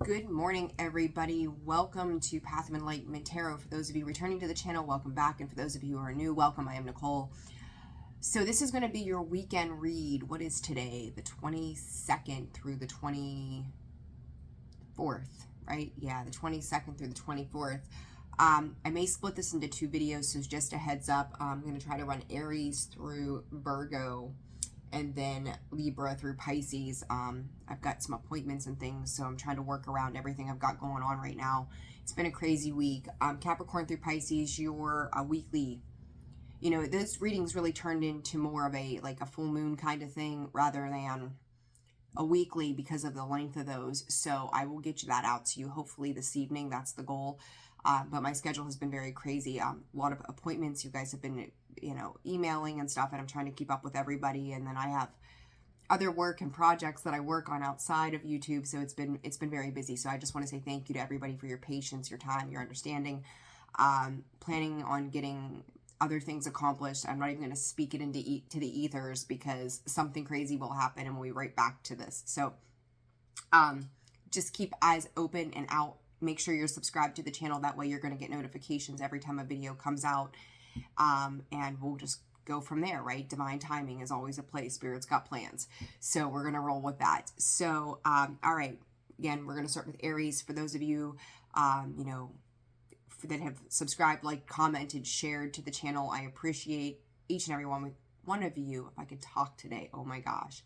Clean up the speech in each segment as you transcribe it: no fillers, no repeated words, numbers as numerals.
Good morning, everybody. Welcome to Path of Enlightenment Tarot. For those of you returning to the channel, welcome back. And for those of you who are new, welcome. I am Nicole. So this is going to be your weekend read. What is today? The 22nd through the 24th, right? Yeah, the 22nd through the 24th. I may split this into two videos, so just a heads up. I'm going to try to run Aries through Virgo and then Libra through Pisces. I've got some appointments and things, so I'm trying to work around everything I've got going on right now. It's been a crazy week. Capricorn through Pisces, your weekly, you know, this reading's really turned into more of a full moon kind of thing rather than a weekly because of the length of those. So I will get you that out to you hopefully this evening. That's the goal. But my schedule has been very crazy. A lot of appointments. You guys have been, you know, emailing and stuff, and I'm trying to keep up with everybody. And then I have other work and projects that I work on outside of YouTube. So it's been very busy. So I just want to say thank you to everybody for your patience, your time, your understanding. Planning on getting other things accomplished. I'm not even going to speak it into to the ethers because something crazy will happen and we'll be right back to this. So just keep eyes open and out. Make sure you're subscribed to the channel. That way you're going to get notifications every time a video comes out. And we'll just go from there, right? Divine timing is always a play. Spirit's got plans. So we're going to roll with that. So, all right. Again, we're going to start with Aries. For those of you, you know, that have subscribed, like, commented, shared to the channel, I appreciate each and every one of you. If I could talk today, oh my gosh.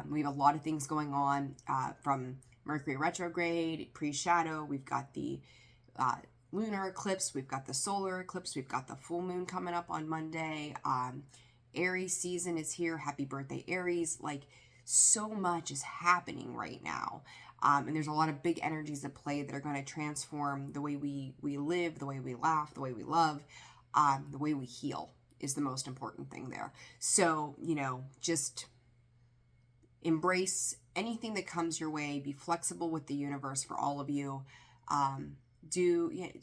We have a lot of things going on, from Mercury retrograde, pre-shadow. We've got the lunar eclipse. We've got the solar eclipse. We've got the full moon coming up on Monday. Aries season is here. Happy birthday, Aries. Like, so much is happening right now. And there's a lot of big energies at play that are going to transform the way we live, the way we laugh, the way we love, the way we heal is the most important thing there. So, you know, just embrace anything that comes your way. Be flexible with the universe for all of you.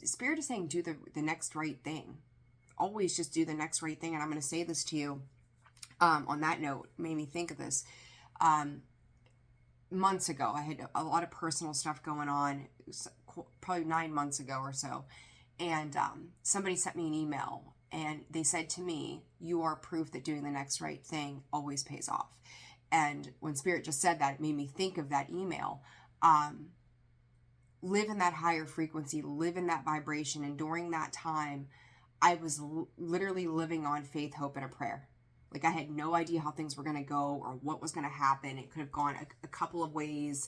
Spirit is saying do the next right thing. Always just do the next right thing. And I'm going to say this to you on that note. Made me think of this. Months ago, I had a lot of personal stuff going on, probably 9 months ago or so. And somebody sent me an email and they said to me, you are proof that doing the next right thing always pays off. And when Spirit just said that, it made me think of that email. Live in that higher frequency, live in that vibration. And during that time, I was literally living on faith, hope, and a prayer. Like, I had no idea how things were going to go or what was going to happen. It could have gone a couple of ways.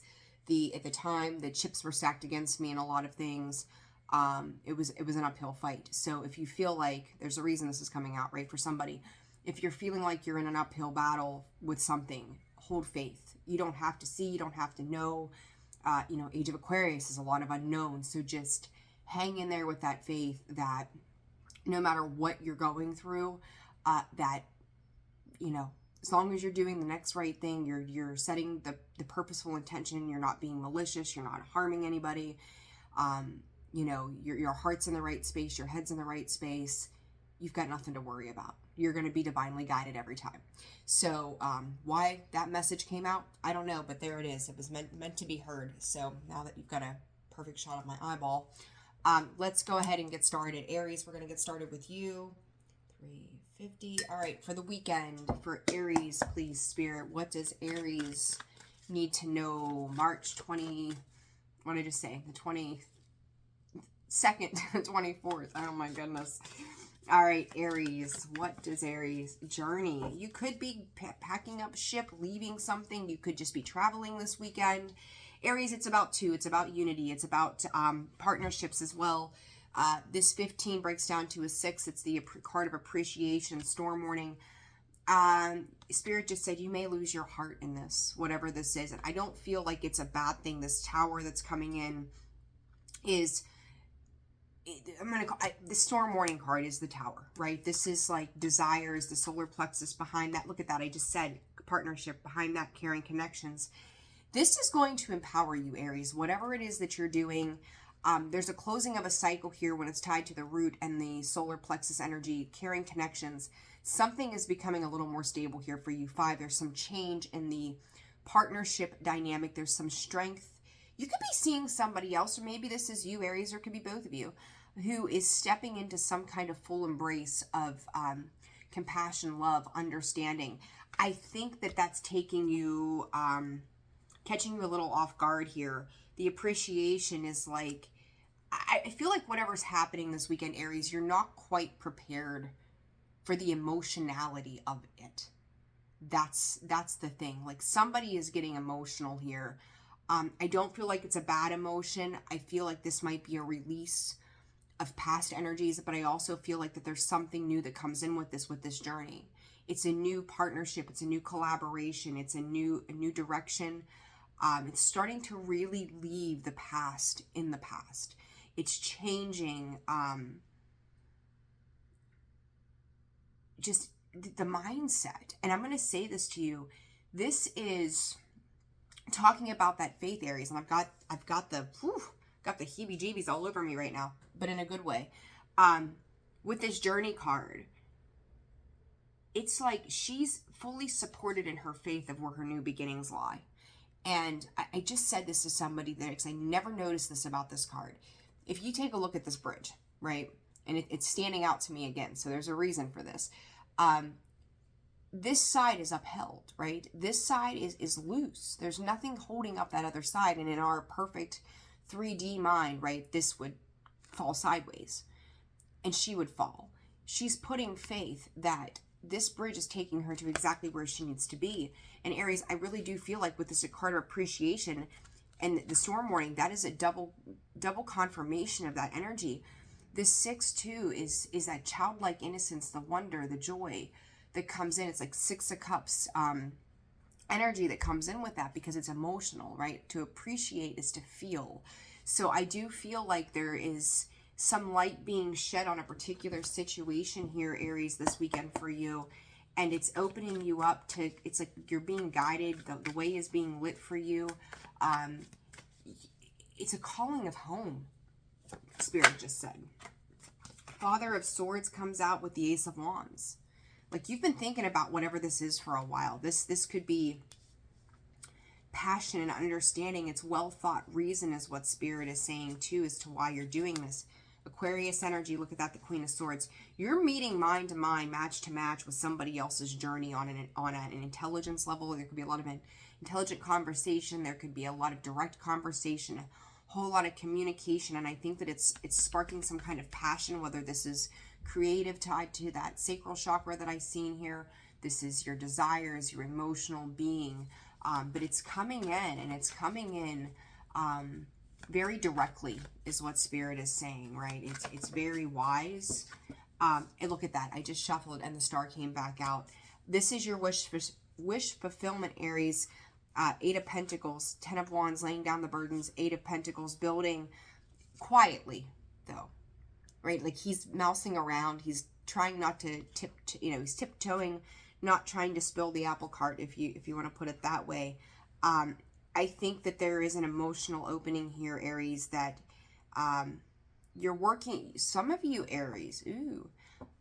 At the time, the chips were stacked against me in a lot of things. It was an uphill fight. So if you feel like there's a reason this is coming out, right, for somebody, if you're feeling like you're in an uphill battle with something, hold faith. You don't have to see, you don't have to know. You know, Age of Aquarius is a lot of unknowns. So just hang in there with that faith that no matter what you're going through, that, you know, as long as you're doing the next right thing, you're setting the purposeful intention, you're not being malicious, you're not harming anybody, you know, your heart's in the right space, your head's in the right space, you've got nothing to worry about. You're going to be divinely guided every time. So why that message came out, I don't know, but there it is. It was meant to be heard. So now that you've got a perfect shot of my eyeball, let's go ahead and get started. Aries, we're going to get started with you. 350. All right, for the weekend, for Aries, please, Spirit, what does Aries need to know? March 20, what did I just say? The 22nd to 24th. Oh my goodness. All right, Aries, what does Aries journey? You could be packing up ship, leaving something. You could just be traveling this weekend. Aries, it's about two. It's about unity. It's about partnerships as well. This 15 breaks down to a 6. It's the card of appreciation, storm warning. Spirit just said you may lose your heart in this, whatever this is. And I don't feel like it's a bad thing. This tower that's coming in is... I'm going to call the storm warning card is the tower, right? This is like desires, the solar plexus behind that. Look at that. I just said partnership behind that, caring connections. This is going to empower you, Aries, whatever it is that you're doing. There's a closing of a cycle here when it's tied to the root and the solar plexus energy, caring connections. Something is becoming a little more stable here for you. 5, there's some change in the partnership dynamic. There's some strength You could be seeing somebody else, or maybe this is you, Aries, or it could be both of you, who is stepping into some kind of full embrace of compassion, love, understanding. I think that that's taking you, catching you a little off guard here. The appreciation is like, I feel like whatever's happening this weekend, Aries, you're not quite prepared for the emotionality of it. That's the thing. Like, somebody is getting emotional here. I don't feel like it's a bad emotion. I feel like this might be a release of past energies, but I also feel like that there's something new that comes in with this journey. It's a new partnership. It's a new collaboration. It's a new direction. It's starting to really leave the past in the past. It's changing just the mindset. And I'm going to say this to you. This is talking about that faith, Aries. And I've got the heebie-jeebies all over me right now, but in a good way. With this journey card, it's like she's fully supported in her faith of where her new beginnings lie. And I just said this to somebody there because I never noticed this about this card. If you take a look at this bridge, right, and it's standing out to me again, so there's a reason for this. This side is upheld, right? This side is loose. There's nothing holding up that other side. And in our perfect 3D mind, right, this would fall sideways and she would fall. She's putting faith that this bridge is taking her to exactly where she needs to be. And Aries, I really do feel like with this card of appreciation and the storm warning, that is a double confirmation of that energy. This 6-2 is that childlike innocence, the wonder, the joy that comes in. It's like 6 of Cups energy that comes in with that because it's emotional, right? To appreciate is to feel. So I do feel like there is some light being shed on a particular situation here, Aries, this weekend for you. And it's opening you up to, it's like you're being guided. The way is being lit for you. It's a calling of home, Spirit just said. Father of Swords comes out with the Ace of Wands. Like, you've been thinking about whatever this is for a while. This could be passion and understanding. It's well thought reason is what Spirit is saying too as to why you're doing this. Aquarius energy, look at that, the Queen of Swords. You're meeting mind to mind, match to match with somebody else's journey on an intelligence level. There could be a lot of intelligent conversation. There could be a lot of direct conversation, a whole lot of communication. And I think that it's sparking some kind of passion, whether this is creative tied to that sacral chakra that I've seen here. This is your desires, your emotional being. But it's coming in, and it's coming in very directly is what Spirit is saying, right? It's very wise. And look at that. I just shuffled and the star came back out. This is your wish fulfillment, Aries. 8 of Pentacles, 10 of Wands, laying down the burdens, 8 of Pentacles, building quietly, though, right? Like, he's mousing around. He's trying not to he's tiptoeing, not trying to spill the apple cart, if you want to put it that way. I think that there is an emotional opening here, Aries, that you're working, some of you, Aries,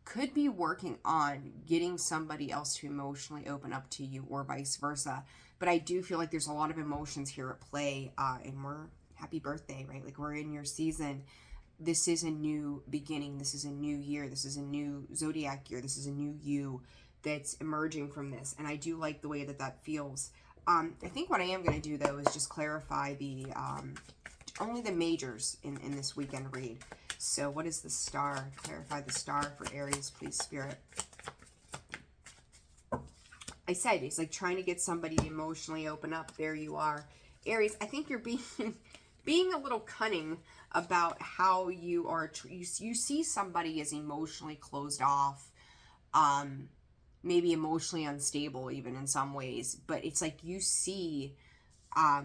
could be working on getting somebody else to emotionally open up to you, or vice versa. But I do feel like there's a lot of emotions here at play, and we're, happy birthday, right? Like, we're in your season. This is a new beginning. This is a new year. This is a new zodiac year. This is a new you that's emerging from this. And I do like the way that feels. I think what I am going to do, though, is just clarify the only the majors in this weekend read. So what is the star? Clarify the star for Aries, please, Spirit. I said it's like trying to get somebody to emotionally open up. There you are. Aries, I think you're being a little cunning about how you are. You see somebody as emotionally closed off, maybe emotionally unstable even in some ways. But it's like you see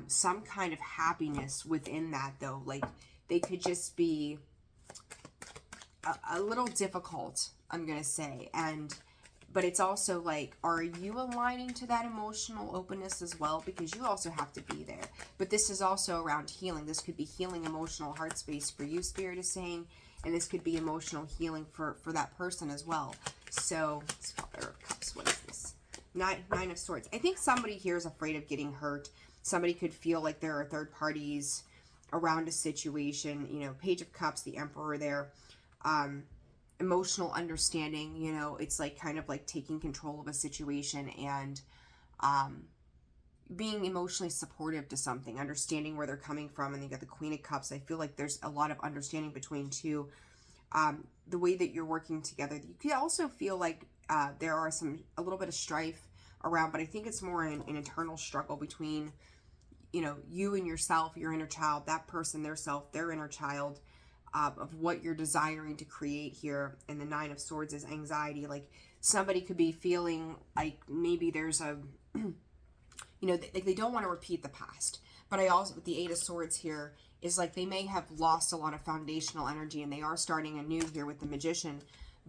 some kind of happiness within that, though. Like, they could just be a little difficult, I'm going to say. But it's also like, are you aligning to that emotional openness as well? Because you also have to be there. But this is also around healing. This could be healing emotional heart space for you, Spirit is saying. And this could be emotional healing for that person as well. So, Father of Cups, what is this? Nine of Swords. I think somebody here is afraid of getting hurt. Somebody could feel like there are third parties around a situation. You know, Page of Cups, the Emperor there. Emotional understanding, you know, it's like kind of like taking control of a situation and being emotionally supportive to something, understanding where they're coming from. And you got the Queen of Cups. I feel like there's a lot of understanding between two. The way that you're working together. You could also feel like there are a little bit of strife around, but I think it's more an internal struggle between, you know, you and yourself, your inner child, that person, their self, their inner child, of what you're desiring to create here. And the Nine of Swords is anxiety. Like somebody could be feeling like maybe there's a, you know, like they don't want to repeat the past. But I also, with the Eight of Swords here, is like they may have lost a lot of foundational energy and they are starting anew here with the Magician.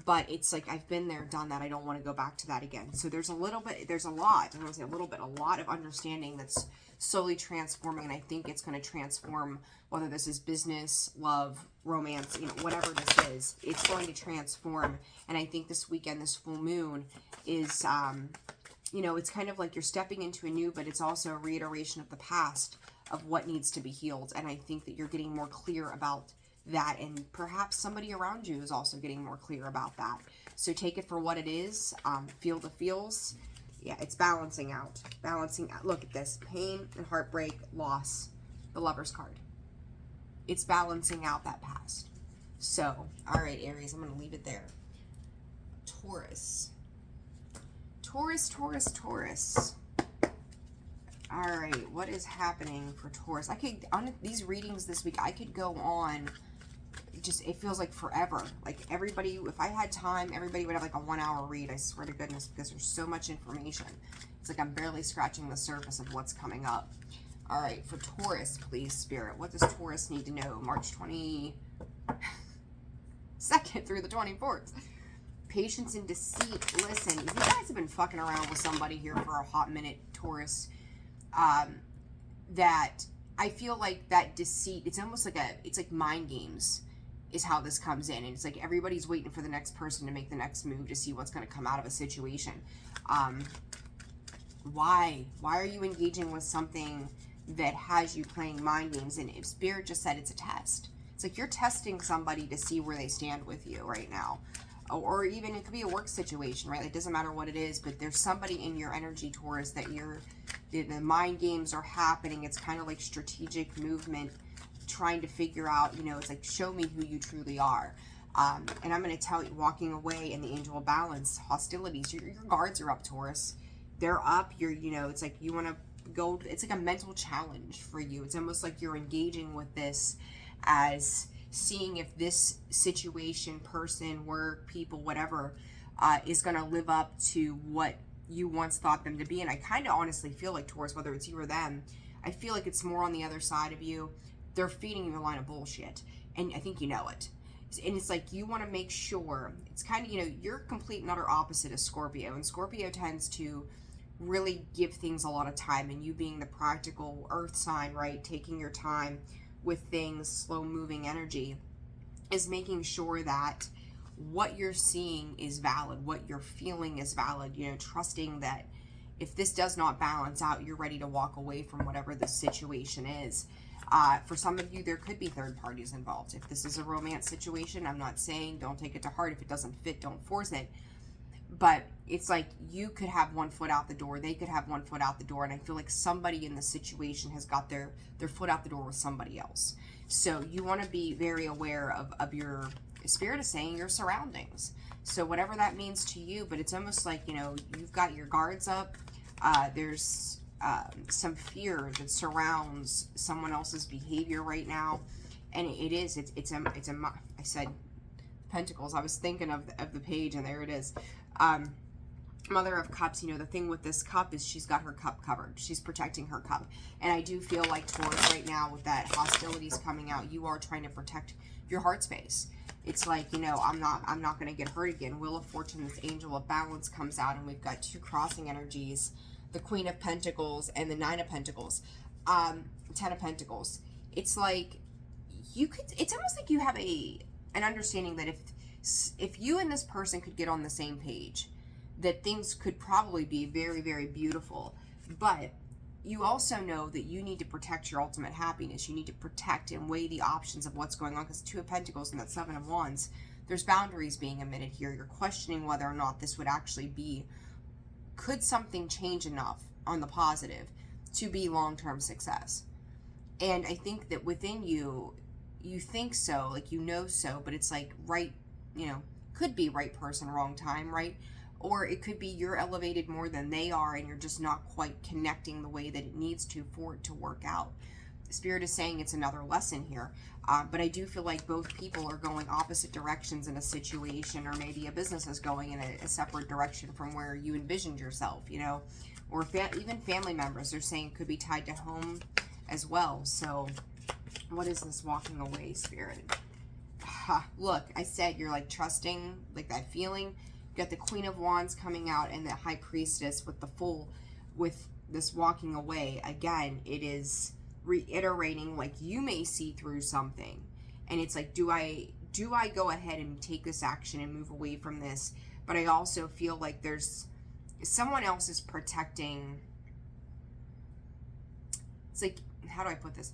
But it's like, I've been there, done that. I don't want to go back to that again. So there's a little bit, there's a lot, I don't want to say a little bit, a lot of understanding that's slowly transforming. And I think it's going to transform, whether this is business, love, romance, you know, whatever this is, it's going to transform. And I think this weekend, this full moon is, you know, it's kind of like you're stepping into a new, but it's also a reiteration of the past of what needs to be healed. And I think that you're getting more clear about that, and perhaps somebody around you is also getting more clear about that. So take it for what it is. Feel the feels. Yeah, it's balancing out. Balancing out. Look at this. Pain and heartbreak, loss. The Lover's card. It's balancing out that past. So, all right, Aries, I'm going to leave it there. Taurus. Taurus, Taurus, Taurus. All right, what is happening for Taurus? I could, on these readings this week, I could go on, just, it feels like forever. Like everybody, if I had time, everybody would have like a 1 hour read, I swear to goodness, because there's so much information. It's like I'm barely scratching the surface of what's coming up. All right, for Taurus, please, Spirit, what does Taurus need to know? March 22nd through the 24th. Patience and deceit. Listen, you guys have been fucking around with somebody here for a hot minute, Taurus. That I feel like that deceit, it's almost like it's like mind games is how this comes in. And it's like everybody's waiting for the next person to make the next move to see what's going to come out of a situation. Why are you engaging with something that has you playing mind games? And if Spirit just said it's a test, it's like you're testing somebody to see where they stand with you right now. Or even it could be a work situation, right? It doesn't matter what it is, but there's somebody in your energy, Taurus, that the mind games are happening. It's kind of like strategic movement, trying to figure out, you know, it's like, show me who you truly are. And I'm going to tell you, walking away in the Angel of Balance, hostilities, your guards are up, Taurus. They're up. You know, it's like you want to go, it's like a mental challenge for you. It's almost like you're engaging with this as seeing if this situation, person, work, people, whatever, is going to live up to what you once thought them to be. And I kind of honestly feel like, Taurus, whether it's you or them, I feel like it's more on the other side of you. They're feeding you a line of bullshit. And I think you know it. And it's like you want to make sure, it's kind of, you know, you're complete and utter opposite of Scorpio. And Scorpio tends to really give things a lot of time. And you being the practical earth sign, right, taking your time with things, slow moving energy, is making sure that what you're seeing is valid, what you're feeling is valid, you know, trusting that if this does not balance out, you're ready to walk away from whatever the situation is. For some of you, there could be third parties involved. If this is a romance situation, I'm not saying don't take it to heart. If it doesn't fit, don't force it. But it's like you could have one foot out the door, they could have one foot out the door, and I feel like somebody in the situation has got their foot out the door with somebody else. So you want to be very aware of your, Spirit is saying, your surroundings. So whatever that means to you, but it's almost like, you know, you've got your guards up. There's some fear that surrounds someone else's behavior right now, and I said Pentacles. I was thinking of the page, and there it is. Mother of Cups, you know, the thing with this cup is she's got her cup covered. She's protecting her cup. And I do feel like, Taurus, right now with that hostilities coming out, you are trying to protect your heart space. It's like, you know, I'm not going to get hurt again. Wheel of Fortune, this Angel of Balance comes out, and we've got two crossing energies, the Queen of Pentacles and the Nine of Pentacles, 10 of Pentacles. It's like it's almost like you have an understanding that if you and this person could get on the same page, that things could probably be very, very beautiful. But you also know that you need to protect your ultimate happiness. You need to protect and weigh the options of what's going on, because Two of Pentacles and that Seven of Wands, there's boundaries being emitted here. You're questioning whether or not this would actually be, could something change enough on the positive to be long-term success? And I think that within you, you think so, like, you know so, but it's like right, you know, could be right person, wrong time, right? Or it could be you're elevated more than they are and you're just not quite connecting the way that it needs to for it to work out. Spirit is saying it's another lesson here. But I do feel like both people are going opposite directions in a situation, or maybe a business is going in a separate direction from where you envisioned yourself, you know, or even family members are saying could be tied to home as well. So what is this walking away, Spirit? Look, I said you're like trusting, like that feeling. You got the Queen of Wands coming out and the High Priestess with the full, with this walking away. Again, it is reiterating like you may see through something, and it's like, do I go ahead and take this action and move away from this? But I also feel like there's someone else is protecting. It's like, how do I put this?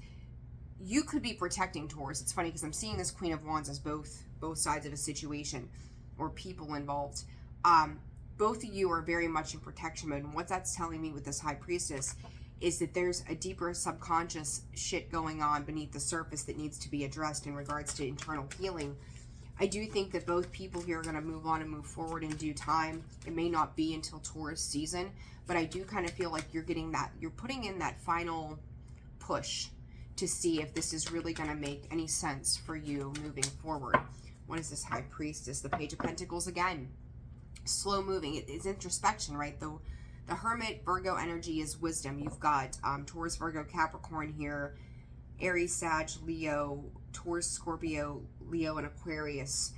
You could be protecting Taurus. It's funny because I'm seeing this Queen of Wands as both sides of a situation or people involved. Both of you are very much in protection mode, and what that's telling me with this High Priestess is that there's a deeper subconscious shit going on beneath the surface that needs to be addressed in regards to internal healing. I do think that both people here are going to move on and move forward in due time. It may not be until Taurus season, but I do kind of feel like you're getting that, you're putting in that final push to see if this is really going to make any sense for you moving forward. What is this High Priestess? The Page of Pentacles again. Slow moving. It's introspection, right? The Hermit, Virgo energy is wisdom. You've got Taurus, Virgo, Capricorn here, Aries, Sag, Leo, Taurus, Scorpio, Leo, and Aquarius.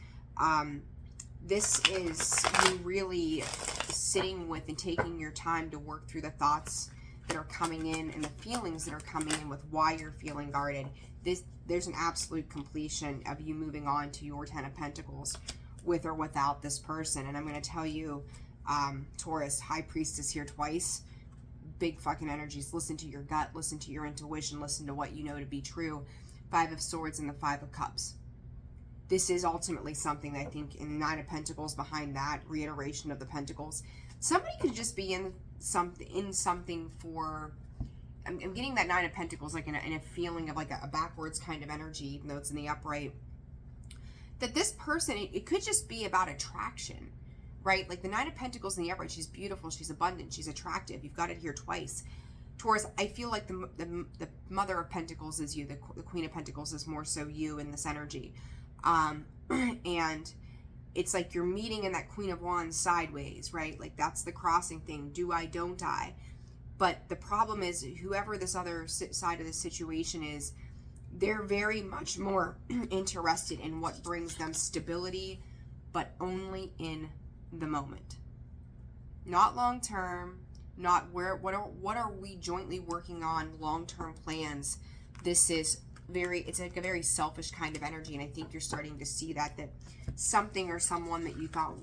This is you really sitting with and taking your time to work through the thoughts that are coming in and the feelings that are coming in with why you're feeling guarded. There's an absolute completion of you moving on to your Ten of Pentacles with or without this person. And I'm going to tell you, Taurus, High Priestess here twice. Big fucking energies. Listen to your gut. Listen to your intuition. Listen to what you know to be true. Five of Swords and the Five of Cups. This is ultimately something that I think in Nine of Pentacles behind that reiteration of the Pentacles. Somebody could just be in something for... I'm getting that Nine of Pentacles like in a feeling of like a backwards kind of energy, even though it's in the upright. That this person, it could just be about attraction, right? Like the Nine of Pentacles in the upright, she's beautiful, she's abundant, she's attractive. You've got it here twice. Taurus, I feel like the Mother of Pentacles is you, the Queen of Pentacles is more so you in this energy. And it's like you're meeting in that Queen of Wands sideways, right? Like that's the crossing thing. Do I, don't I? But the problem is whoever this other side of the situation is, they're very much more interested in what brings them stability, but only in the moment. Not long term, not what are we jointly working on, long-term plans. This is it's like a very selfish kind of energy, and I think you're starting to see that something or someone that you thought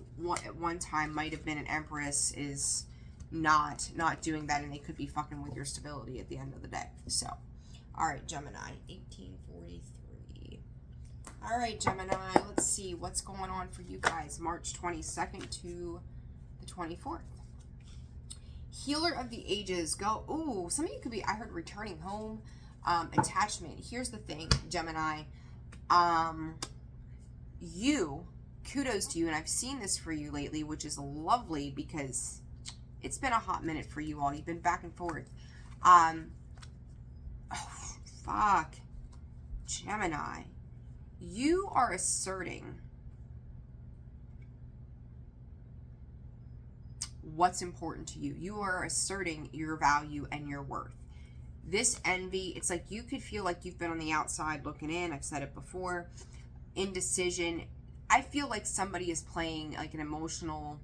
at one time might have been an empress is not doing that, and they could be fucking with your stability at the end of the day. So, all right, Gemini, 1843. All right, Gemini, let's see what's going on for you guys, March 22nd to the 24th. Healer of the Ages, go. Ooh, some of you could be, I heard returning home, attachment. Here's the thing, Gemini. Kudos to you, and I've seen this for you lately, which is lovely because it's been a hot minute for you all. You've been back and forth. Oh, fuck. Gemini. You are asserting what's important to you. You are asserting your value and your worth. This envy, it's like you could feel like you've been on the outside looking in. I've said it before. Indecision. I feel like somebody is playing like an emotional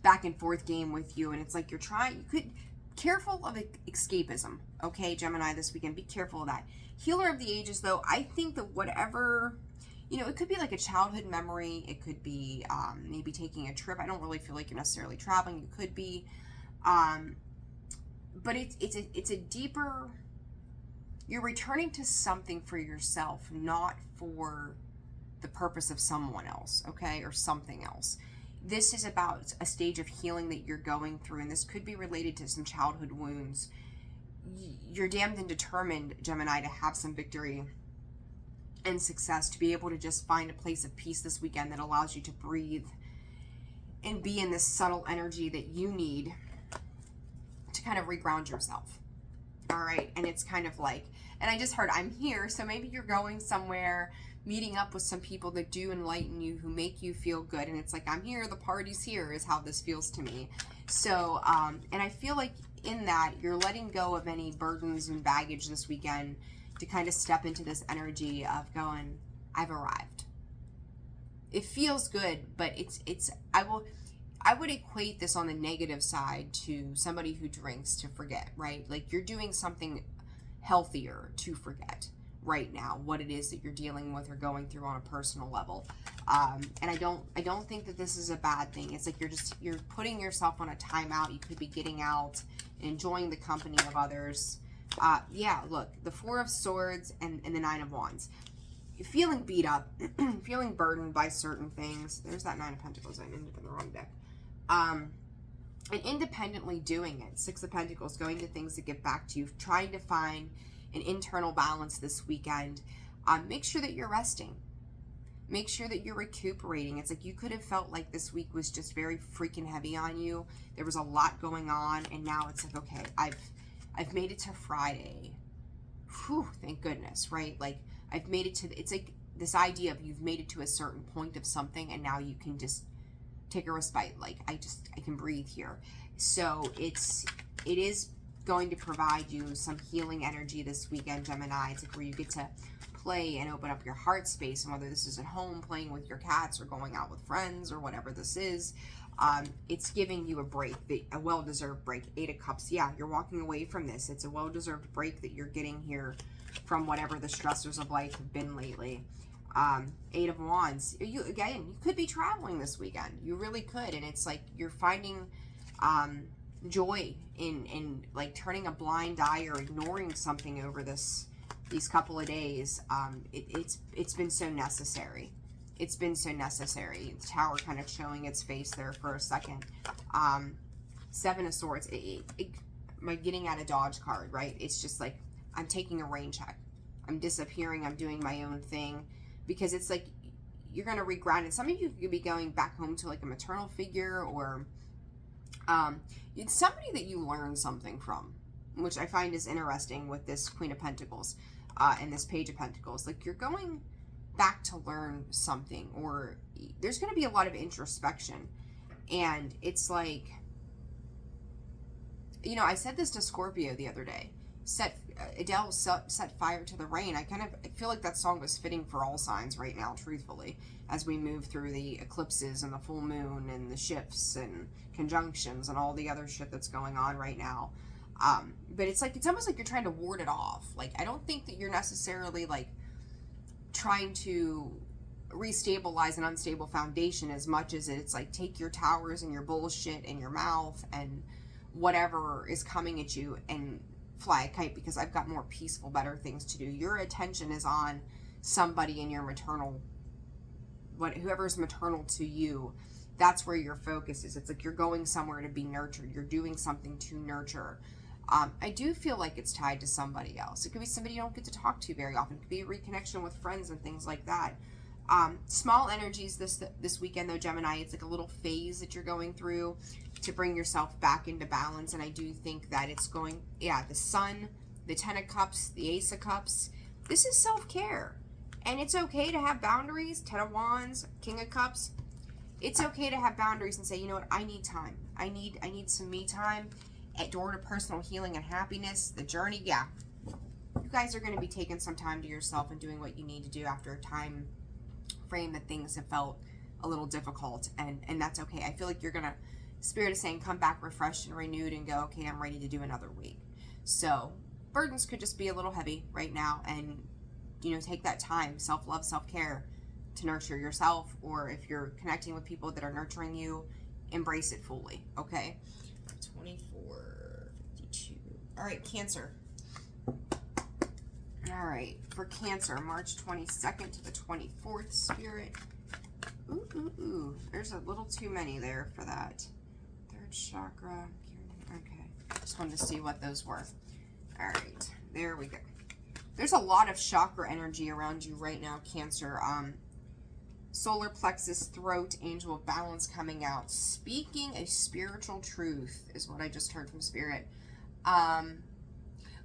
back and forth game with you, and it's like careful of escapism, okay, Gemini, this weekend. Be careful of that. Healer of the Ages, though, I think that whatever, it could be like a childhood memory. It could be maybe taking a trip. I don't really feel like you're necessarily traveling. You could be. but it's a deeper, you're returning to something for yourself, not for the purpose of someone else, okay, or something else. This is about a stage of healing that you're going through, and this could be related to some childhood wounds. You're damned and determined, Gemini, to have some victory and success, to be able to just find a place of peace this weekend that allows you to breathe and be in this subtle energy that you need to kind of reground yourself. All right. And it's kind of like, and I just heard I'm here. So maybe you're going somewhere, meeting up with some people that do enlighten you, who make you feel good. And it's like, I'm here, the party's here, is how this feels to me. So, and I feel like in that you're letting go of any burdens and baggage this weekend to kind of step into this energy of going, I've arrived. It feels good, but I would equate this on the negative side to somebody who drinks to forget, right? Like, you're doing something healthier to forget right now what it is that you're dealing with or going through on a personal level. And I don't think that this is a bad thing. It's like you're putting yourself on a timeout. You could be getting out, enjoying the company of others. Yeah, look, the Four of Swords and the Nine of Wands. You're feeling beat up, feeling burdened by certain things. There's that Nine of Pentacles. I ended up in the wrong deck. And independently doing it. Six of Pentacles, going to things that get back to you, trying to find an internal balance this weekend. Make sure that you're resting. Make sure that you're recuperating. It's like you could have felt like this week was just very freaking heavy on you. There was a lot going on, and now it's like, okay, I've made it to Friday. Whew, thank goodness, right? Like, I've made it to, it's like this idea of you've made it to a certain point of something, and now you can just take a respite. Like, I can breathe here. So it is going to provide you some healing energy this weekend, Gemini. It's like where you get to play and open up your heart space, and whether this is at home playing with your cats or going out with friends or whatever this is, it's giving you a break, a well-deserved break. Eight of Cups. Yeah, you're walking away from this. It's a well-deserved break that you're getting here from whatever the stressors of life have been lately. Eight of Wands. You could be traveling this weekend. You really could. And it's like you're finding joy in like turning a blind eye or ignoring something over these couple of days. It's been so necessary. It's been so necessary. The Tower kind of showing its face there for a second. Seven of Swords. My getting out of Dodge card, right? It's just like, I'm taking a rain check. I'm disappearing. I'm doing my own thing. Because it's like, you're going to reground it. Some of you could be going back home to like a maternal figure, or it's somebody that you learn something from, which I find is interesting with this Queen of Pentacles and this Page of Pentacles. Like, you're going back to learn something, or there's going to be a lot of introspection. And it's like, you know, I said this to Scorpio the other day. Adele set fire to the rain. I feel like that song was fitting for all signs right now, truthfully, as we move through the eclipses and the full moon and the shifts and conjunctions and all the other shit that's going on right now. But it's like, it's almost like you're trying to ward it off. Like, I don't think that you're necessarily like trying to restabilize an unstable foundation as much as it's like, take your towers and your bullshit and your mouth and whatever is coming at you and fly a kite, because I've got more peaceful, better things to do. Your attention is on somebody in your maternal, whoever's maternal to you. That's where your focus is. It's like you're going somewhere to be nurtured. You're doing something to nurture. I do feel like it's tied to somebody else. It could be somebody you don't get to talk to very often. It could be a reconnection with friends and things like that. Small energies this weekend, though, Gemini. It's like a little phase that you're going through to bring yourself back into balance. And I do think that it's going, yeah, the Sun, the Ten of Cups, the Ace of Cups. This is self-care. And it's okay to have boundaries. Ten of Wands, King of Cups. It's okay to have boundaries and say, you know what, I need time. I need some me time at door to personal healing and happiness. The journey, yeah. You guys are going to be taking some time to yourself and doing what you need to do after a time frame that things have felt a little difficult. And that's okay. I feel like you're going to, Spirit is saying, come back refreshed and renewed and go, okay, I'm ready to do another week. So burdens could just be a little heavy right now. And, you know, take that time, self-love, self-care, to nurture yourself, or if you're connecting with people that are nurturing you, embrace it fully, okay? 24, 52, All right, Cancer. All right, for Cancer, March 22nd to the 24th, Spirit. Ooh. There's a little too many there for that. Third chakra. Okay. Just wanted to see what those were. All right. There we go. There's a lot of chakra energy around you right now, Cancer. Solar plexus, throat, angel of balance coming out. Speaking a spiritual truth is what I just heard from Spirit.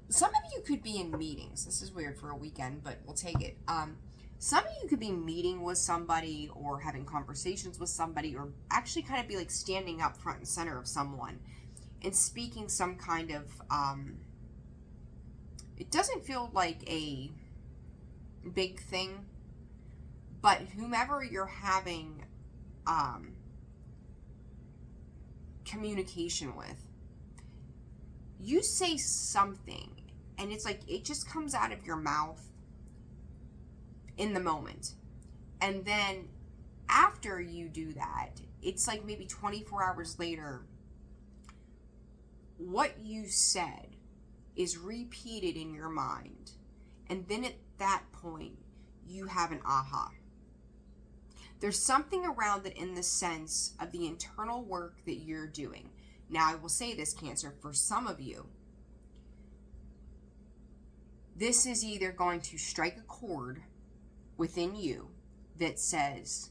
Some of you could be in meetings. This is weird for a weekend, but we'll take it. Some of you could be meeting with somebody or having conversations with somebody, or actually kind of be like standing up front and center of someone and speaking some kind of, it doesn't feel like a big thing, but whomever you're having communication with, you say something and it's like it just comes out of your mouth in the moment. And then after you do that, it's like maybe 24 hours later, what you said is repeated in your mind. And then at that point, you have an aha. There's something around it in the sense of the internal work that you're doing. Now, I will say this, Cancer, for some of you, this is either going to strike a chord within you that says,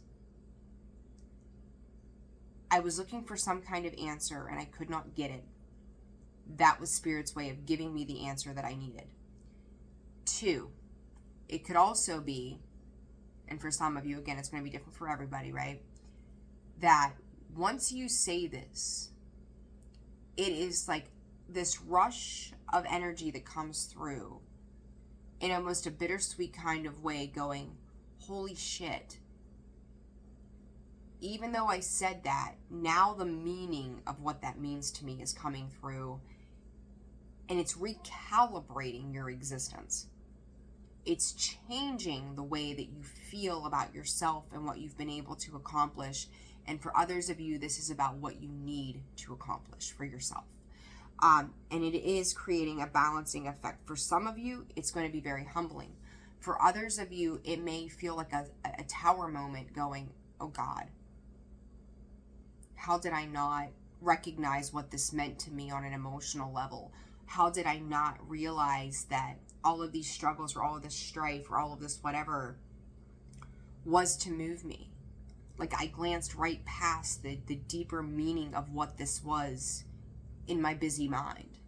I was looking for some kind of answer and I could not get it. That was Spirit's way of giving me the answer that I needed. 2, it could also be, and for some of you, again, it's going to be different for everybody, right? That once you say this, it is like this rush of energy that comes through in almost a bittersweet kind of way, going, holy shit. Even though I said that, now the meaning of what that means to me is coming through, and it's recalibrating your existence. It's changing the way that you feel about yourself and what you've been able to accomplish. And for others of you, this is about what you need to accomplish for yourself. And it is creating a balancing effect. For some of you, it's going to be very humbling. For others of you, it may feel like a tower moment, going, oh God, how did I not recognize what this meant to me on an emotional level? How did I not realize that all of these struggles or all of this strife or all of this whatever was to move me? Like, I glanced right past the deeper meaning of what this was in my busy mind.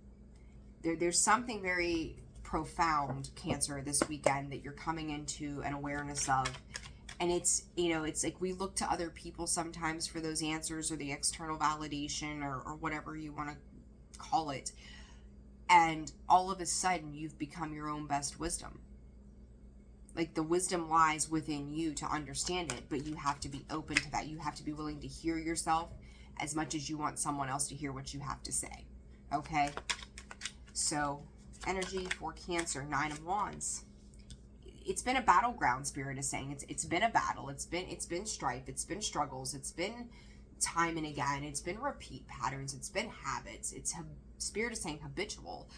There's something very profound, Cancer, this weekend that you're coming into an awareness of. And it's, it's like we look to other people sometimes for those answers or the external validation or whatever you want to call it. And all of a sudden, you've become your own best wisdom. Like, the wisdom lies within you to understand it, but you have to be open to that. You have to be willing to hear yourself as much as you want someone else to hear what you have to say. Okay? So, energy for Cancer, 9 of Wands. It's been a battleground, Spirit is saying. It's been a battle. It's been strife. It's been struggles. It's been time and again. It's been repeat patterns. It's been habits. Spirit is saying habitual.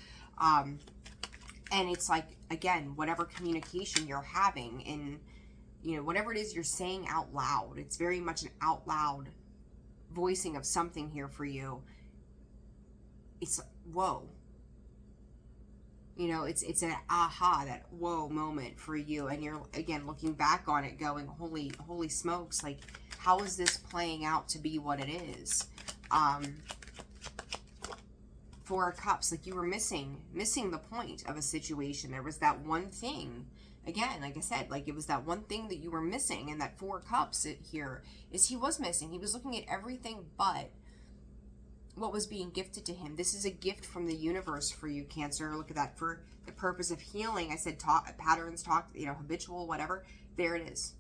And it's like, again, whatever communication you're having and, whatever it is you're saying out loud, it's very much an out loud voicing of something here for you. It's whoa. It's an aha, that whoa moment for you. And you're, again, looking back on it going, holy smokes, like, how is this playing out to be what it is? 4 of Cups, like you were missing the point of a situation. There was that one thing, again, like I said, like it was that one thing that you were missing. And that 4 of Cups here is he was missing. He was looking at everything but what was being gifted to him. This is a gift from the universe for you, Cancer. Look at that. For the purpose of healing, I said patterns, habitual, whatever. There it is.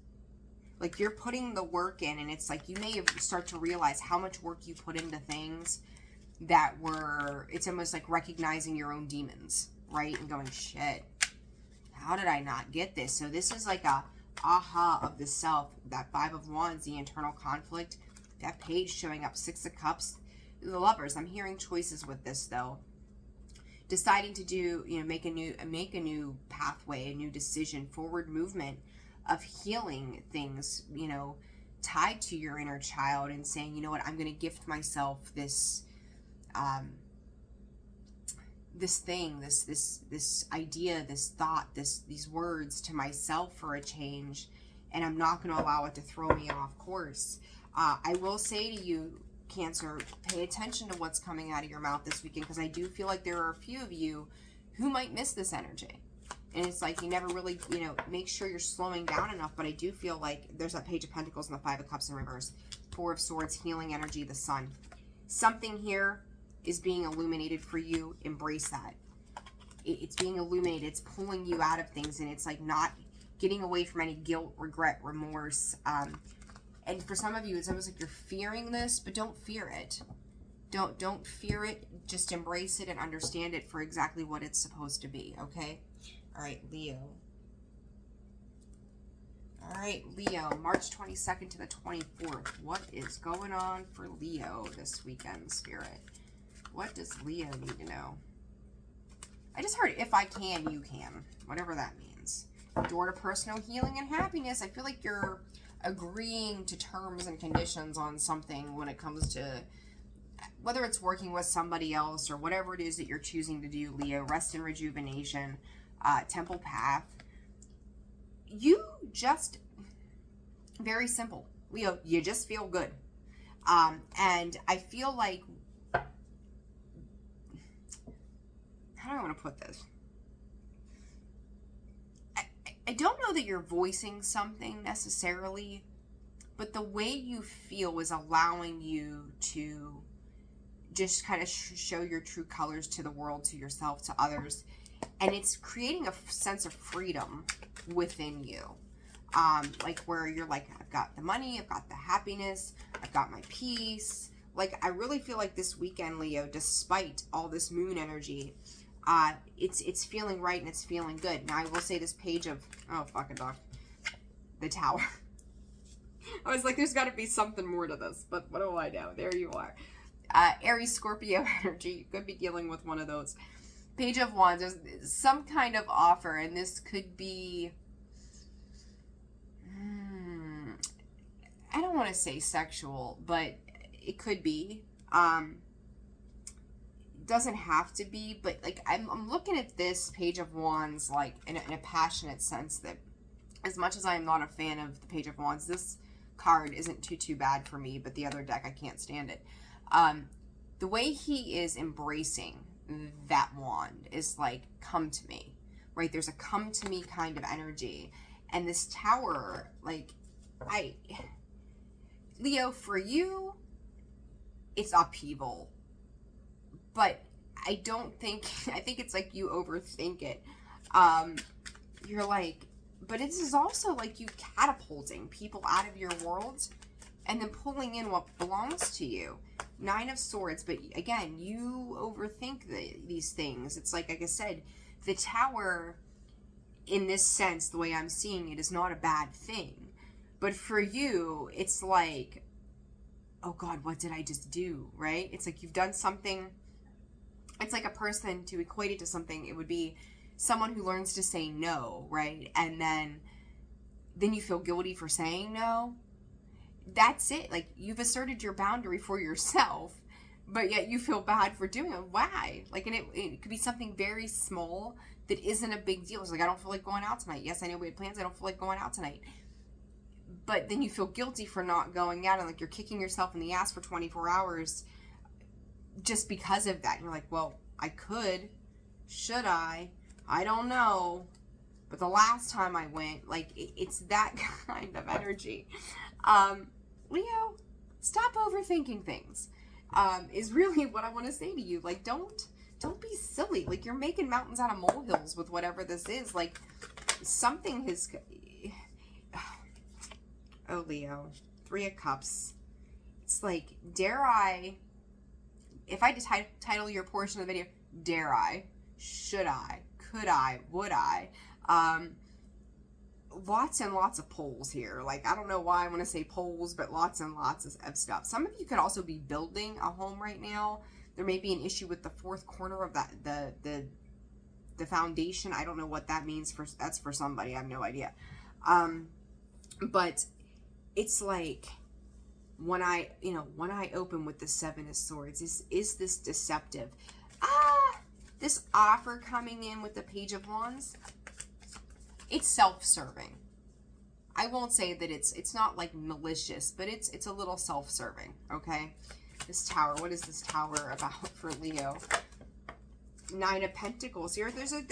Like, you're putting the work in, and it's like you may start to realize how much work you put into things that it's almost like recognizing your own demons, right? And going, shit, how did I not get this? So this is like a aha of the self. That 5 of Wands, the internal conflict, that page showing up, 6 of Cups, the Lovers. I'm hearing choices with this, though. deciding to do, make a new pathway, a new decision, forward movement of healing things, tied to your inner child, and saying, you know what, I'm going to gift myself this, this thing, this idea, this thought, these words to myself for a change, and I'm not going to allow it to throw me off course. I will say to you, Cancer, pay attention to what's coming out of your mouth this weekend, because I do feel like there are a few of you who might miss this energy. And it's like you never really, make sure you're slowing down enough. But I do feel like there's that Page of Pentacles and the Five of Cups in reverse. Four of Swords, healing energy, the Sun. Something here is being illuminated for you. Embrace that. It's being illuminated. It's pulling you out of things. And it's like not getting away from any guilt, regret, remorse. And for some of you, it's almost like you're fearing this, but don't fear it. Don't fear it. Just embrace it and understand it for exactly what it's supposed to be, okay? All right, Leo. All right, Leo, March 22nd to the 24th. What is going on for Leo this weekend, Spirit? What does Leo need to know? I just heard, if I can, you can. Whatever that means. Door to personal healing and happiness. I feel like you're agreeing to terms and conditions on something when it comes to whether it's working with somebody else or whatever it is that you're choosing to do, Leo. Rest and rejuvenation, temple path. You just, very simple, Leo, you just feel good. And I feel like, how do I want to put this? I don't know that you're voicing something necessarily, but the way you feel is allowing you to just kind of show your true colors to the world, to yourself, to others. And it's creating a sense of freedom within you. Like where you're like, I've got the money, I've got the happiness, I've got my peace. Like, I really feel like this weekend, Leo, despite all this moon energy, it's feeling right and it's feeling good. Now, I will say this Page of, oh, fucking dog, the Tower. I was like, there's got to be something more to this, but what do I know? There you are. Aries, Scorpio energy. You could be dealing with one of those. Page of Wands. There's some kind of offer, and this could be, I don't want to say sexual, but it could be. Doesn't have to be, but like I'm looking at this Page of Wands like in a passionate sense, that as much as I am not a fan of the Page of Wands, this card isn't too bad for me, but the other deck, I can't stand it. The way he is embracing that wand is like, come to me, right? There's a come to me kind of energy. And this Tower, like, Leo, for you, it's upheaval. But I think it's like you overthink it. You're like, but this is also like you catapulting people out of your world and then pulling in what belongs to you. Nine of Swords, but again, you overthink these things. It's like I said, the Tower, in this sense, the way I'm seeing it, is not a bad thing. But for you, it's like, oh God, what did I just do, right? It's like you've done something. It's like a person, to equate it to something, it would be someone who learns to say no, right? And then you feel guilty for saying no. That's it. Like, you've asserted your boundary for yourself, but yet you feel bad for doing it. Why? Like, and it could be something very small that isn't a big deal. It's like, I don't feel like going out tonight. Yes, I know we had plans. I don't feel like going out tonight. But then you feel guilty for not going out, and like you're kicking yourself in the ass for 24 hours just because of that. And you're like, well, I could. Should I? I don't know. But the last time I went, like, it's that kind of energy. Leo, stop overthinking things, is really what I want to say to you. Like, don't be silly. Like, you're making mountains out of molehills with whatever this is. Like, something has, oh, Leo, Three of Cups. It's like, dare I, if I just title your portion of the video, dare I, should I, could I, would I, lots and lots of polls here. Like, I don't know why I want to say polls, but lots and lots of stuff. Some of you could also be building a home right now. There may be an issue with the fourth corner of that, the foundation. I don't know what that means. That's for somebody. I have no idea. But it's like, when I open with the Seven of Swords, is this deceptive? This offer coming in with the Page of Wands, it's self-serving. I won't say that it's not like malicious, but it's a little self-serving, okay? This Tower, what is this Tower about for Leo? Nine of Pentacles here. There's a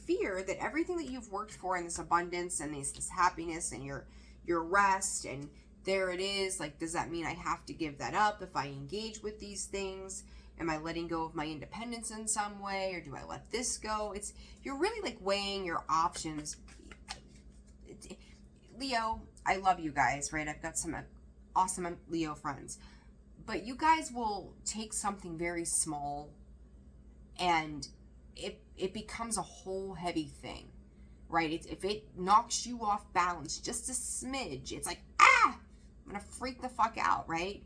fear that everything that you've worked for in this abundance and this happiness and your rest, and there it is. Like, does that mean I have to give that up if I engage with these things? Am I letting go of my independence in some way, or do I let this go? You're really like weighing your options. Leo, I love you guys, right? I've got some awesome Leo friends, but you guys will take something very small and it becomes a whole heavy thing, right? If it knocks you off balance just a smidge, it's like, I'm gonna freak the fuck out, right?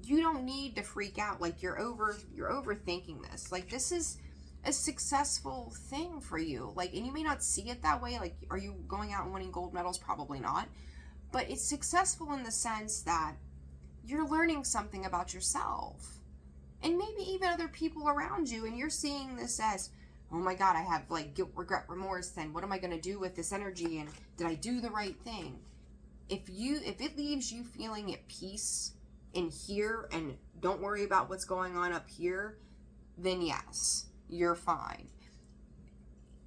You don't need to freak out. Like, you're overthinking this. Like, this is a successful thing for you. Like, and you may not see it that way. Like, are you going out and winning gold medals? Probably not. But it's successful in the sense that you're learning something about yourself. And maybe even other people around you. And you're seeing this as, oh my God, I have like guilt, regret, remorse. Then what am I going to do with this energy? And did I do the right thing? If it leaves you feeling at peace in here and don't worry about what's going on up here, then yes, you're fine.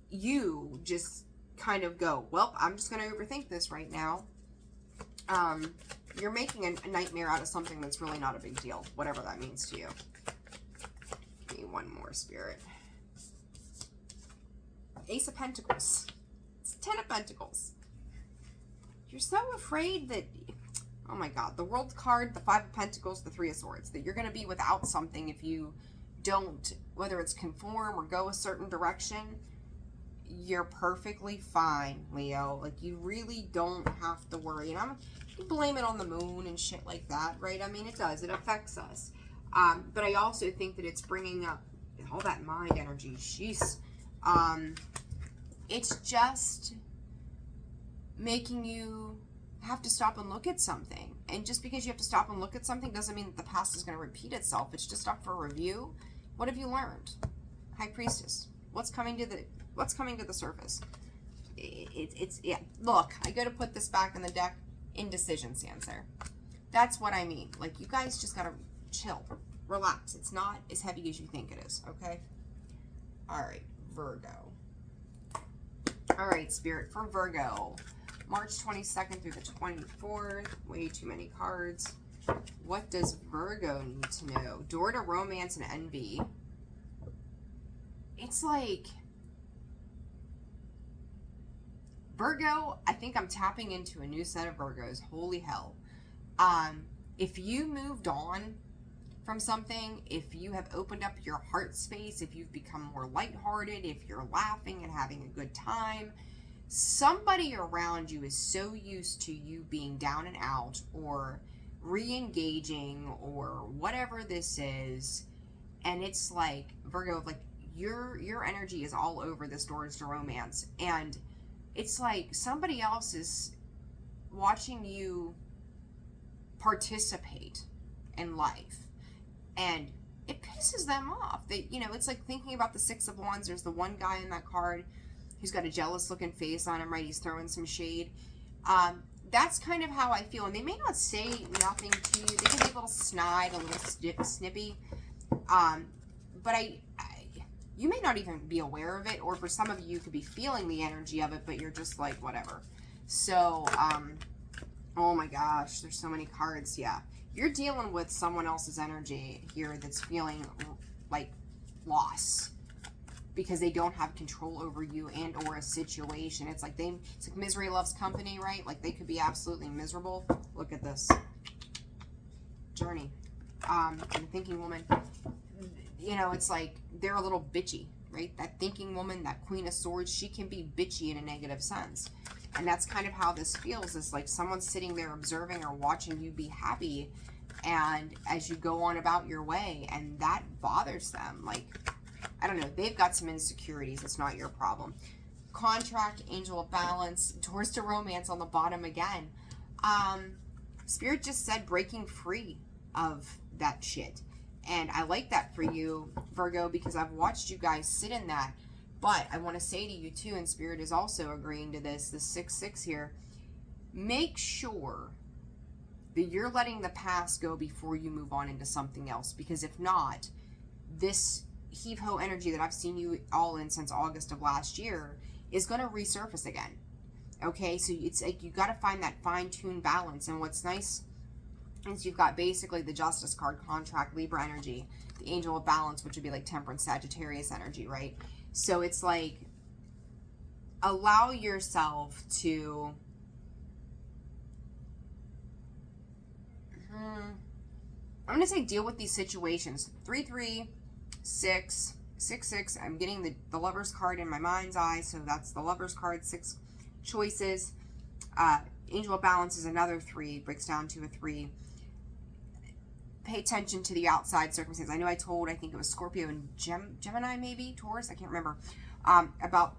You just kind of go, well, I'm just going to overthink this right now. You're making a nightmare out of something that's really not a big deal, whatever that means to you. Give me one more, Spirit. Ace of Pentacles. It's 10 of Pentacles. You're so afraid that, oh my God, the World card, the Five of Pentacles, the Three of Swords, that you're going to be without something if you don't, whether it's conform or go a certain direction. You're perfectly fine, Leo. Like, you really don't have to worry. And you blame it on the moon and shit like that, right? I mean, it does. It affects us. But I also think that it's bringing up all that mind energy. Jeez. It's just making you have to stop and look at something. And just because you have to stop and look at something doesn't mean that the past is going to repeat itself. It's just up for review. What have you learned? High Priestess. What's coming to the surface? Yeah. Look, I got to put this back in the deck. Indecision stands there. That's what I mean. Like, you guys just got to chill. Relax. It's not as heavy as you think it is, okay? All right, Virgo. All right, Spirit, for Virgo. March 22nd through the 24th. Way too many cards. What does Virgo need to know? Door to romance and envy. It's like, Virgo, I think I'm tapping into a new set of Virgos. Holy hell. If you moved on from something, if you have opened up your heart space, if you've become more lighthearted, if you're laughing and having a good time, somebody around you is so used to you being down and out or re-engaging or whatever this is, and it's like, Virgo, like, your energy is all over this doors to romance, and it's like somebody else is watching you participate in life, and it pisses them off. That, you know, it's like thinking about the Six of Wands. There's the one guy in that card who's got a jealous looking face on him, right? He's throwing some shade. That's kind of how I feel. And they may not say nothing to you. They can be a little snide, a little snippy. But you may not even be aware of it, or for some of you, you could be feeling the energy of it, but you're just like, whatever. So, oh my gosh, there's so many cards. Yeah. You're dealing with someone else's energy here that's feeling like loss because they don't have control over you and or a situation. It's like misery loves company, right? Like, they could be absolutely miserable. Look at this. Journey. The thinking woman. You know, it's like they're a little bitchy, right? That thinking woman, that Queen of Swords, she can be bitchy in a negative sense. And that's kind of how this feels. It's like someone's sitting there observing or watching you be happy, And as you go on about your way, and that bothers them, like, I don't know, they've got some insecurities. It's not your problem. Contract, angel of balance, Taurus to romance on the bottom again. Spirit just said breaking free of that shit. And I like that for you, Virgo, because I've watched you guys sit in that. But I want to say to you too, and Spirit is also agreeing to this, the 6-6 here, make sure that you're letting the past go before you move on into something else. Because if not, this heave-ho energy that I've seen you all in since August of last year is going to resurface again. Okay, so it's like you got to find that fine-tuned balance. And what's nice is you've got basically the Justice card, contract, Libra energy, the Angel of Balance, which would be like Temperance, Sagittarius energy, right? So it's like, allow yourself to, I'm going to say deal with these situations. 3-3, 6, 6-6. I'm getting the Lover's card in my mind's eye, so that's the Lover's card, 6 choices. Angel of Balance is another 3, breaks down to a 3. Pay attention to the outside circumstances. I know I think it was Scorpio and Gemini, maybe Taurus, I can't remember, about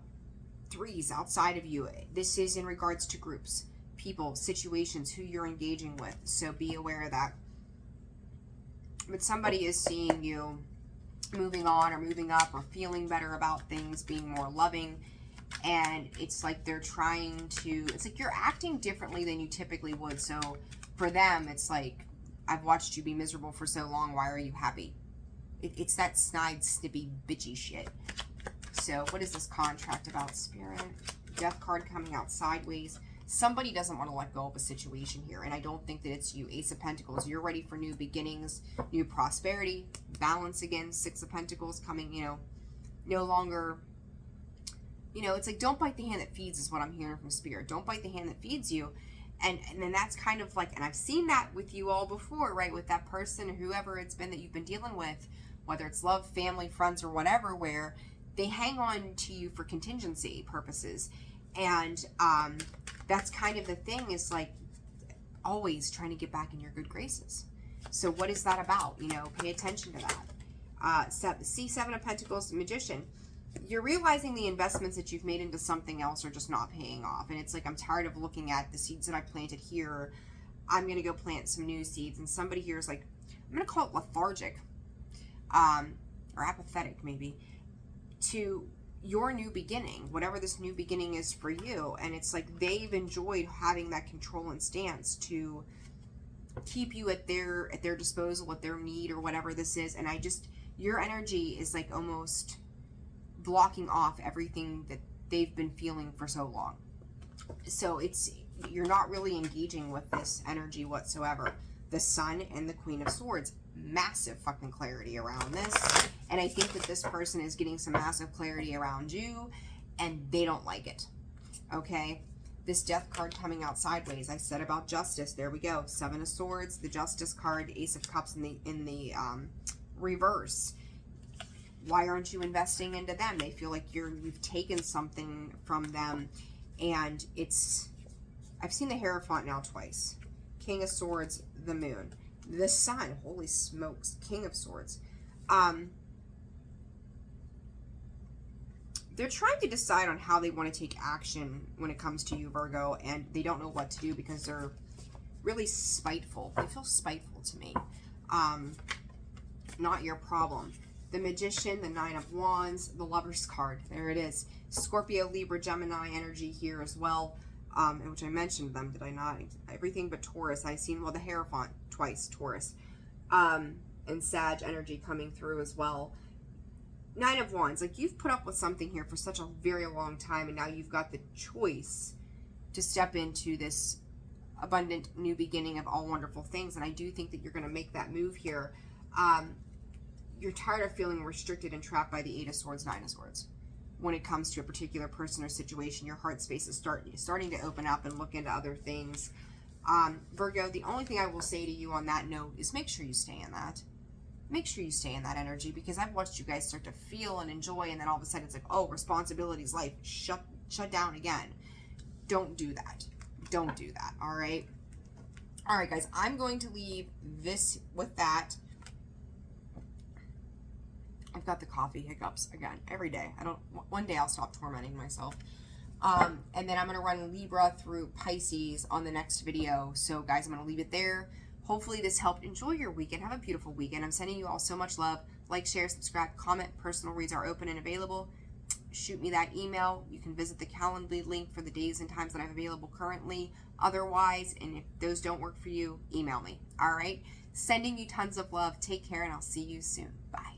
3s outside of you. This is in regards to groups, people, situations, who you're engaging with, so be aware of that. But somebody is seeing you moving on or moving up or feeling better about things, being more loving, and it's like they're trying to, it's like you're acting differently than you typically would. So for them, it's like, I've watched you be miserable for so long, why are you happy? It's that snide, snippy, bitchy shit. So what is this contract about, Spirit? Death card coming out sideways. Somebody doesn't want to let go of a situation here, and I don't think that it's you. Ace of Pentacles, you're ready for new beginnings, new prosperity, balance again. 6 of Pentacles coming, you know, no longer, you know, it's like, don't bite the hand that feeds is what I'm hearing from Spirit. Don't bite the hand that feeds you. And then that's kind of like, and I've seen that with you all before, right? With that person, whoever it's been that you've been dealing with, whether it's love, family, friends, or whatever, where they hang on to you for contingency purposes. And that's kind of the thing, is like always trying to get back in your good graces. So what is that about? You know, pay attention to that. C7 of Pentacles, Magician. You're realizing the investments that you've made into something else are just not paying off. And it's like, I'm tired of looking at the seeds that I planted here. I'm going to go plant some new seeds. And somebody here is like, I'm going to call it lethargic, or apathetic maybe, to your new beginning, whatever this new beginning is for you. And it's like they've enjoyed having that control and stance to keep you at their disposal, at their need, or whatever this is. And I just, your energy is like almost blocking off everything that they've been feeling for so long. So it's, you're not really engaging with this energy whatsoever. The Sun and the Queen of Swords, massive fucking clarity around this. And I think that this person is getting some massive clarity around you, and they don't like it. Okay? This Death card coming out sideways. I said about Justice. There we go. 7 of Swords, the Justice card, Ace of Cups in the reverse. Why aren't you investing into them? They feel like you've taken something from them, and it's, I've seen the Hierophant now twice. King of Swords, the Moon, the Sun, holy smokes, King of Swords. They're trying to decide on how they want to take action when it comes to you, Virgo, and they don't know what to do because they're really spiteful. They feel spiteful to me. Not your problem. The Magician, the 9 of Wands, the Lover's card. There it is. Scorpio, Libra, Gemini energy here as well, which I mentioned them, did I not? Everything but Taurus. I've seen, well, the Hierophant twice, Taurus. And Sag energy coming through as well. 9 of Wands. Like, you've put up with something here for such a very long time, and now you've got the choice to step into this abundant new beginning of all wonderful things. And I do think that you're going to make that move here. You're tired of feeling restricted and trapped by the 8 of Swords, 9 of Swords. When it comes to a particular person or situation, your heart space is starting to open up and look into other things. Virgo, the only thing I will say to you on that note is make sure you stay in that. Make sure you stay in that energy, because I've watched you guys start to feel and enjoy, and then all of a sudden it's like, oh, responsibilities, life, shut down again. Don't do that. Don't do that, all right? All right, guys, I'm going to leave this with that. I've got the coffee hiccups again every day. One day I'll stop tormenting myself. And then I'm going to run Libra through Pisces on the next video. So guys, I'm going to leave it there. Hopefully this helped. Enjoy your weekend. Have a beautiful weekend. I'm sending you all so much love. Like, share, subscribe, comment. Personal reads are open and available. Shoot me that email. You can visit the Calendly link for the days and times that I'm available currently. Otherwise, and if those don't work for you, email me. All right? Sending you tons of love. Take care, and I'll see you soon. Bye.